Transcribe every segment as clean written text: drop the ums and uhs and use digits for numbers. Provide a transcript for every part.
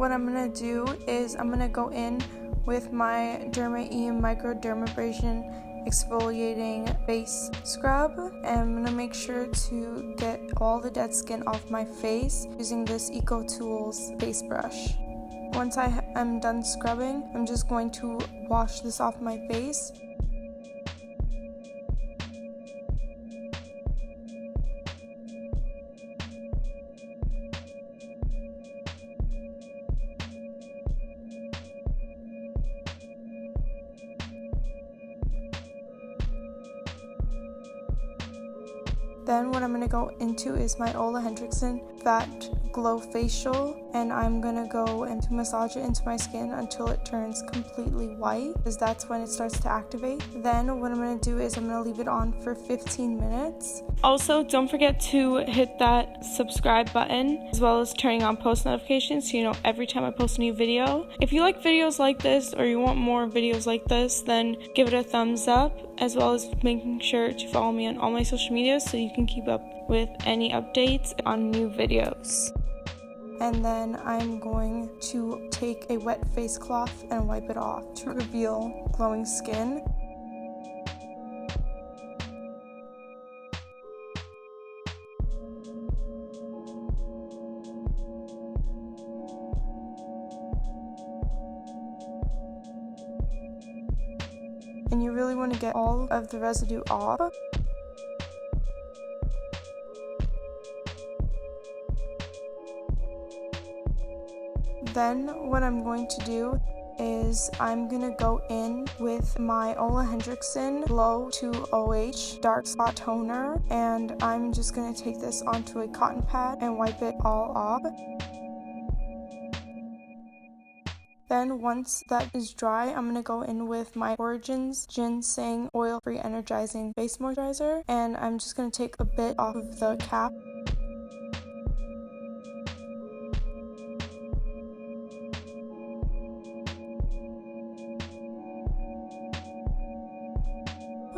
what I'm going to do is I'm going to go in with my Derma E Microdermabrasion exfoliating face scrub, and I'm going to make sure to get all the dead skin off my face using this Eco Tools face brush. Once I am done scrubbing, I'm just going to wash this off my face. Then what I'm going to go into is my Ole Henriksen Fat Glow Facial, and I'm going to go and massage it into my skin until it turns completely white, because that's when it starts to activate. Then what I'm going to do is I'm going to leave it on for 15 minutes. Also, don't forget to hit that subscribe button, as well as turning on post notifications so you know every time I post a new video. If you like videos like this, or you want more videos like this, then give it a thumbs up, as well as making sure to follow me on all my social media so you can keep up with any updates on new videos. And then I'm going to take a wet face cloth and wipe it off to reveal glowing skin. And you really want to get all of the residue off. Then what I'm going to do is I'm going to go in with my Ole Henriksen Glow 2 OH Dark Spot Toner, and I'm just going to take this onto a cotton pad and wipe it all off. Then once that is dry, I'm going to go in with my Origins Ginseng Oil Free Energizing Face Moisturizer, and I'm just going to take a bit off of the cap.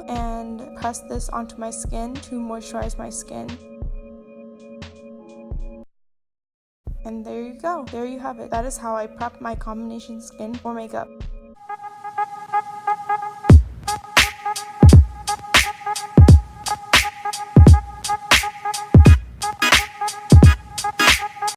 And press this onto my skin to moisturize my skin. And there you go. There you have it. That is how I prep my combination skin for makeup.